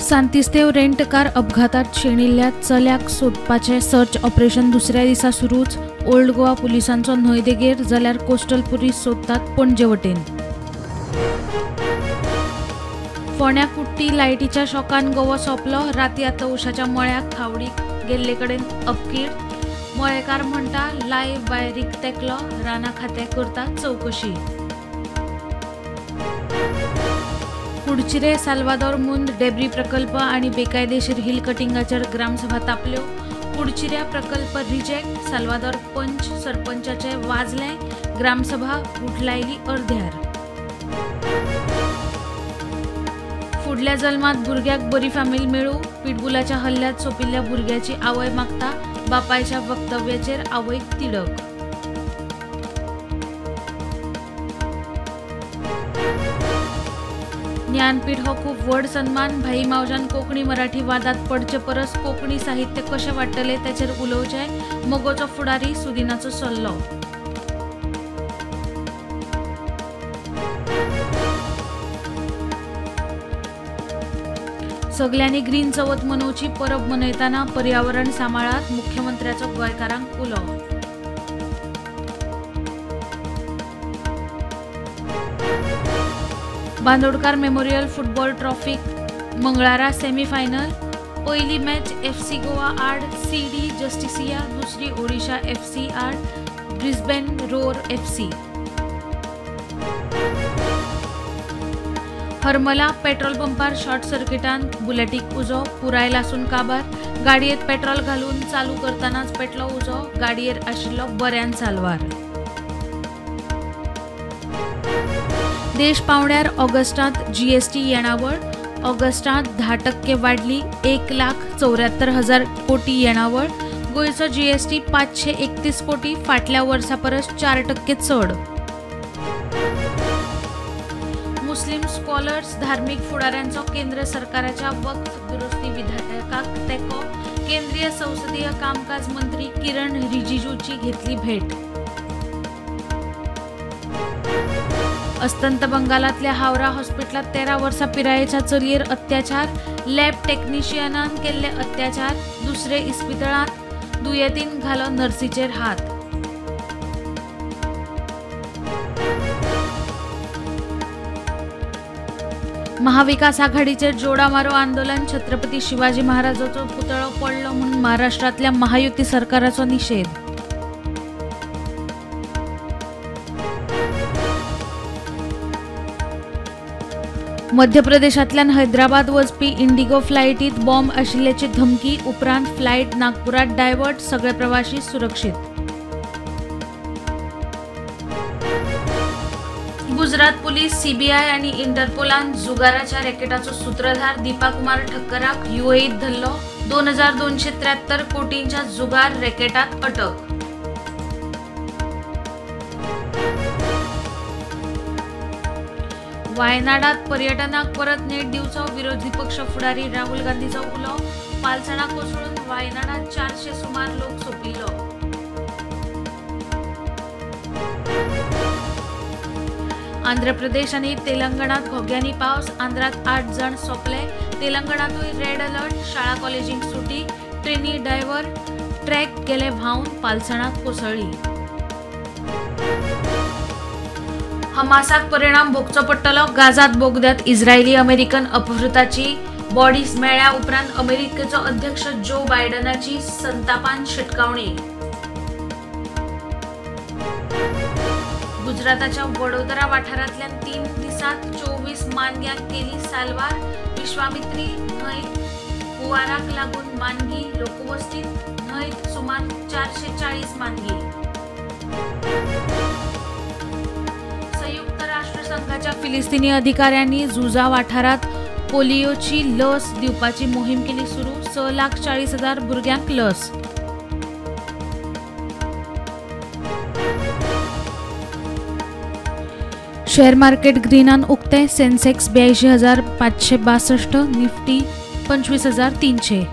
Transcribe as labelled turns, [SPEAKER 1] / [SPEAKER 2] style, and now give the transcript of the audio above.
[SPEAKER 1] Santestev rent car अपघातात शेणिल्ल्या चल्याक सोदपाचें search operation दुसऱ्या दिसा सुरूच। ओल्ड गोवा पुलिसांचो न्हंय देगेर जाल्यार कोस्टल पुलीस सोदतात पणजे वटेन। फोंड्या कुट्टी लायटीच्या शॉकान गोवो सोंपलो। राती आतां उशाच्या मळ्याक खावडीक गेल्ले कडेन अपघीड। मळेकार म्हणटा लायव्ह वायरीक तेंकलो, राना खातें करता चवकशी। कुडचिरे साल्वादोर मुंद डेब्री प्रकल्प आणि बेकायदेशीर हिल कटिंगाचेर ग्रामसभा तापल्यो। कुडचिऱ्या प्रकल्प रिजेक्ट, साल्वादोर पंच सरपंचाचे वाजले। ग्रामसभा गुठलायली अर्ध्यार। फुडल्या जल्मात भुरग्याक बरी फामील मेळू। पिटबुलाच्या हल्ल्यात सोपिल्ल्या भुरग्याची आवय मागता। बापायच्या वक्तव्याचेर आवयक तिडक। ज्ञानपीठ हो खूप व्हड सन्मान। भाई मावजान कोंकणी मराठी वादात पडचे परस कोंकणी साहित्य कशें वाडटले तेचेर उलोवचें। मोगोचो फुडारी सुदिनाचो सल्लो। सगल्यांनी ग्रीन चवथ मनोवची। परब मनयतना पर्यावरण सांबाळात, मुख्यमंत्र्याचो गोंयकारांक उलो। बांदोडकार मेमोरियल फुटबॉल ट्रॉफीक मंगळारा सेमीफायनल। पयली मॅच एफसी गोवा आड सीडी जस्टिसिया, दुसरी ओडिशा एफसी आड ब्रिस्बेन रोर एफसी। हरमला पेट्रोल पंपार शॉर्ट सर्किटान बुलेटीक उजो, पुराय लासून काबार। गाडयेत पेट्रोल घालून चालू करतानाच पेटलो उजो, गाडयेर आशिल्लो बऱ्यान साल्वार। देश पावण्यार ऑगस्टात जीएसटी येणावळ। ऑगस्टात 10% वाढली, 1,74,000 कोटी येणावळ। गोंयचो जीएसटी 531 कोटी, फाटल्या वर्सा परस 4% चड। मुस्लिम स्कॉलर्स धार्मिक फुडाऱ्यांचो केंद्र सरकाराच्या वक्फ दुरुस्ती विधेयकाक तेको। केंद्रीय संसदीय कामकाज मंत्री किरण रिजिजूची घेतली भेट। अस्तंत बंगालातल्या हावरा हॉस्पिटलात 13 वर्सां पिरायेच्या चलयेर अत्याचार। लॅब टेक्निशियनान केल्ले अत्याचार। दुसरे इस्पितळांत दुयेतीन घालो नर्सीचेर हात। महाविकास आघाडीचेर जोडा मारो आंदोलन। छत्रपती शिवाजी महाराजाचो पुतळो पडलो म्हणून महाराष्ट्रातल्या महायुती सरकाराचो निषेध। मध्य प्रदेशांतल्यान हैदराबाद वचपी इंडिगो फ्लायटीत बॉम्ब आशिल्ल्याची धमकी। उपरांत फ्लायट नागपुरात डायवर्ट, सगळे प्रवाशी सुरक्षीत। गुजरात पुलीस, सीबीआय आणि इंटरपोलान जुगाराच्या रॅकेटाचो सूत्रधार दीपा कुमार ठक्कराक यूएईत धरलो। 2273 कोटींच्या जुगार रॅकेटात अटक। वायनाडात पर्यटनाक परत नेट दिवचो, विरोधी पक्ष फुडारी राहुल गांधीचो उलो। पालसणा कोसळून वायनाडात 400 सुमार लोक सोपिल्लो। आंध्र प्रदेश आणि तेलंगणात घोग्यांनी पावस। आंध्रात 8 जण सोपले। तेलंगणातूय रेड अलर्ट, शाळा कॉलेजींक सुटी। ट्रेनी ड्रायव्हर ट्रॅक गेले व्हांवन, पालसणात कोसळ्ळी। हमासाक परिणाम भोगचो पडटलो। गाजात बोगद्यात इस्रायली अमेरिकन अपहृताची बॉडीज मेळ्ळ्या उपरांत अमेरिकेचो अध्यक्ष जो बायडनाची संतापान शिटकावणी। गुजराताच्या वडोदरा वाठारांतल्यान 3 दिसांत 24 मानग्यांक केली साल्वार। विश्वामित्री न्हंयत हुंवाराक लागून मानगी लोकवस्तीत। न्हंयत सुमार 440 मानगी। संयुक्त राष्ट्रसंघाच्या फिलिस्तीनी अधिकाऱ्यांनी झुजा वाठारात पोलिओची लस दिवपाची मोहीम केली सुरू। 6,40,000 भुरग्यांक लस। शेअर मार्केट ग्रीनान उक्ते। Sensex 82,562, Nifty 25,300।